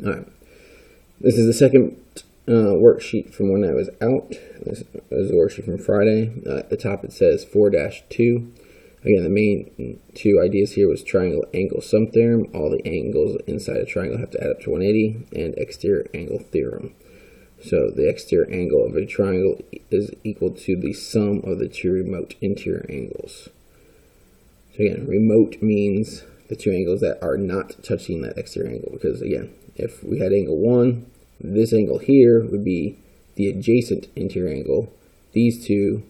All right. This is the second worksheet from when I was out. This is a worksheet from Friday. At the top it says 4-2. Again, the main two ideas here was triangle angle sum theorem. All the angles inside a triangle have to add up to 180, and exterior angle theorem. So the exterior angle of a triangle is equal to the sum of the two remote interior angles. So again, remote means the two angles that are not touching that exterior angle, because again, if we had angle 1, this angle here would be the adjacent interior angle. These two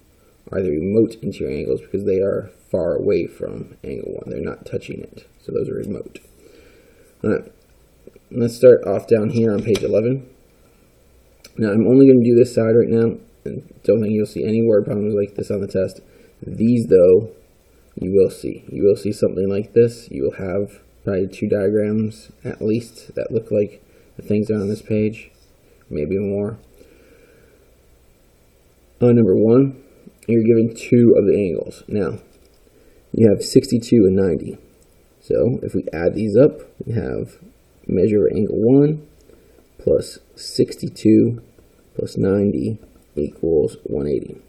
are the remote interior angles because they are far away from angle 1. They're not touching it, so those are remote. All right, let's start off down here on page 11. Now, I'm only going to do this side right now, and don't think you'll see any word problems like this on the test. These, though, you will see. You will see something like this. You will have probably 2 diagrams, at least, that look like the things that are on this page, maybe more. On number 1, you're given 2 of the angles. Now, you have 62 and 90. So, if we add these up, we have measure of angle 1 plus 62 plus 90 equals 180.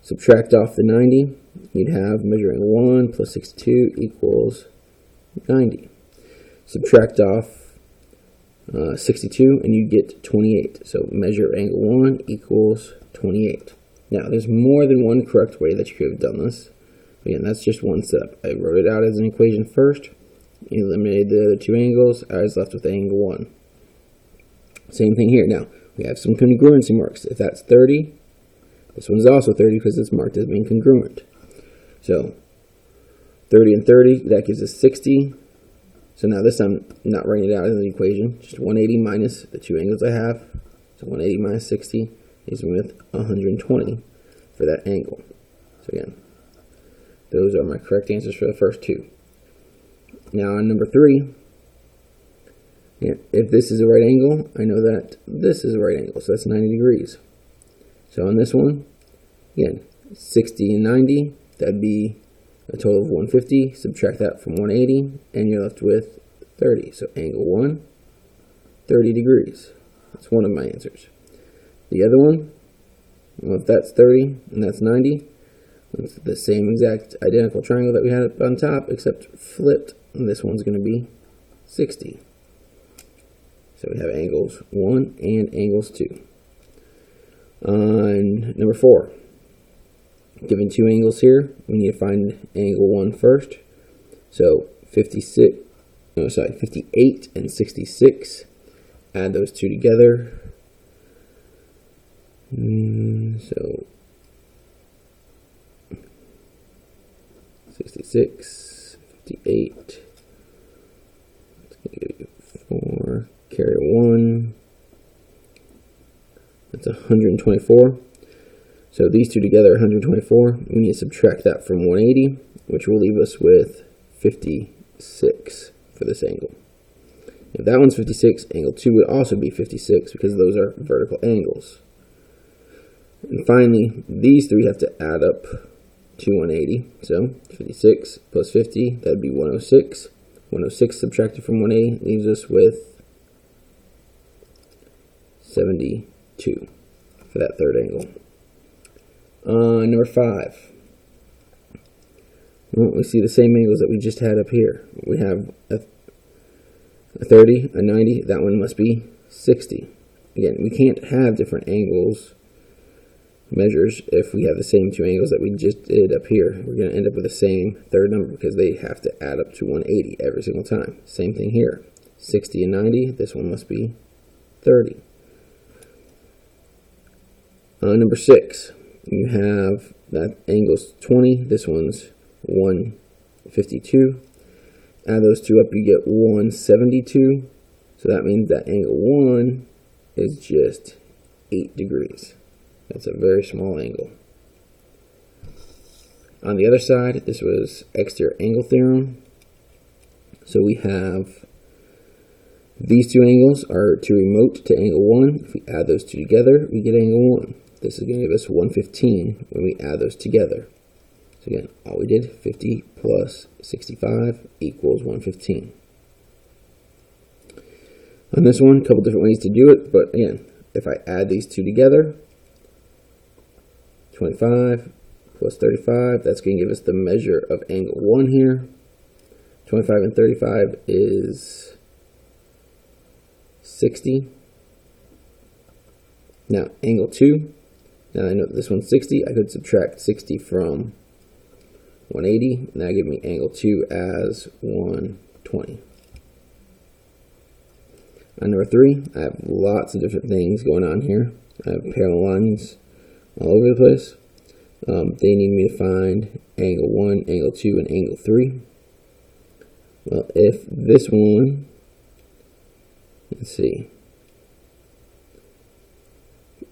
Subtract off the 90, you'd have measure angle 1 plus 62 equals 90. Subtract off 62 and you get 28. So measure angle 1 equals 28. Now, there's more than one correct way that you could have done this. Again, that's just one step. I wrote it out as an equation first, eliminated the other 2 angles, I was left with angle 1. Same thing here. Now, we have some congruency marks. If that's 30, this one's also 30 because it's marked as being congruent. So, 30 and 30, that gives us 60. So now this I'm not writing it out in the equation. Just 180 minus the 2 angles I have. So 180 minus 60 is with 120 for that angle. So again, those are my correct answers for the first 2. Now on number 3, if this is a right angle, I know that this is a right angle, so that's 90 degrees. So on this one, again, 60 and 90, that'd be a total of 150. Subtract that from 180, and you're left with 30. So angle 1, 30 degrees. That's one of my answers. The other one, well, if that's 30 and that's 90, it's the same exact identical triangle that we had up on top, except flipped, and this one's going to be 60. So we have angles 1 and angles 2. On number 4, given 2 angles here, we need to find angle 1 first. So 58 and 66. Add those 2 together. So 66, 58. It's going to give you 4. Carry 1. That's 124. So these 2 together are 124. We need to subtract that from 180, which will leave us with 56 for this angle. If that one's 56, angle 2 would also be 56 because those are vertical angles. And finally, these 3 have to add up to 180. So 56 plus 50, that would be 106. 106 subtracted from 180 leaves us with 72 for that third angle. Number 5. Well, we see the same angles that we just had up here. We have a 30, a 90. That one must be 60. Again, we can't have different angles measures if we have the same 2 angles that we just did up here. We're going to end up with the same third number because they have to add up to 180 every single time. Same thing here. 60 and 90. This one must be 30. Number 6, you have that angle's 20. This one's 152. Add those 2 up, you get 172. So that means that angle 1 is just 8 degrees. That's a very small angle. On the other side, this was exterior angle theorem. So we have these 2 angles are too remote to angle 1. If we add those 2 together, we get angle 1. This is going to give us 115 when we add those together. So again, all we did, 50 plus 65 equals 115. On this one, a couple different ways to do it, but again, if I add these two together, 25 plus 35, that's going to give us the measure of angle 1 here. 25 and 35 is 60. Now, angle 2, now I know this one's 60, I could subtract 60 from 180, and that give me angle 2 as 120. On number 3, I have lots of different things going on here. I have parallel lines all over the place. They need me to find angle 1, angle 2, and angle 3. Well, if this one, let's see,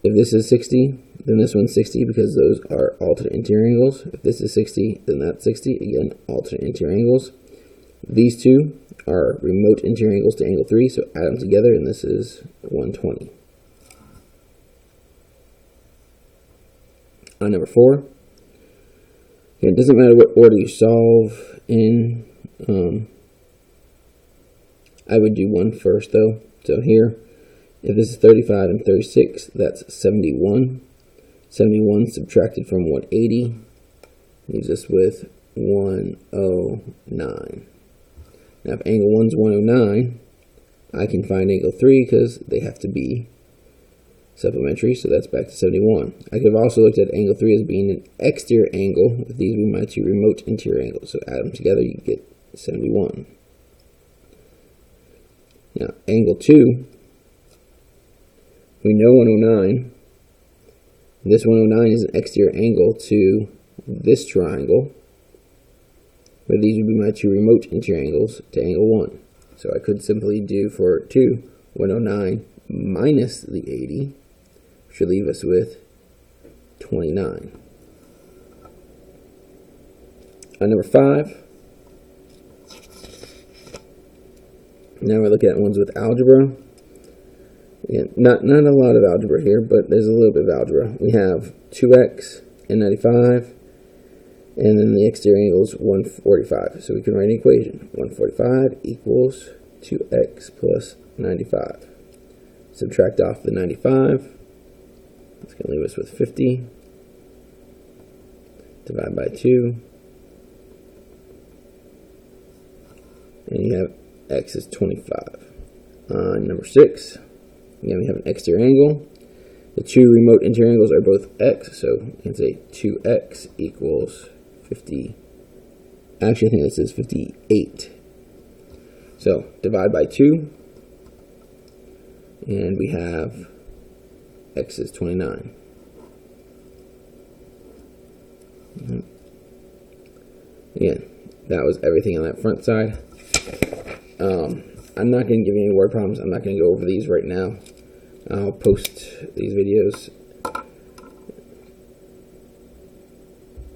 if this is 60, then this one's 60 because those are alternate interior angles. If this is 60, then that's 60. Again, alternate interior angles. These two are remote interior angles to angle 3, so add them together, and this is 120. On number 4, okay, it doesn't matter what order you solve in. I would do 1 first, though. So here, if this is 35 and 36, that's 71. 71 subtracted from 180 leaves us with 109. Now, if angle 1's 109, I can find angle 3 because they have to be supplementary, so that's back to 71. I could have also looked at angle 3 as being an exterior angle. If these were my two remote interior angles, so add them together, you get 71. Now, angle 2, we know 109. This 109 is an exterior angle to this triangle, but these would be my two remote interior angles to angle 1. So I could simply do for 2, 109 minus the 80, which would leave us with 29. On number 5, now we're looking at ones with algebra. Again, not a lot of algebra here, but there's a little bit of algebra. We have 2x and 95, and then the exterior angle is 145. So we can write an equation. 145 equals 2x plus 95. Subtract off the 95. It's going to leave us with 50. Divide by 2. And you have x is 25. On number 6, again, we have an exterior angle. The two remote interior angles are both x, so you can say 2x equals 50. Actually, I think this is 58. So divide by 2, and we have x is 29. Again, that was everything on that front side. I'm not going to give you any word problems. I'm not going to go over these right now. I'll post these videos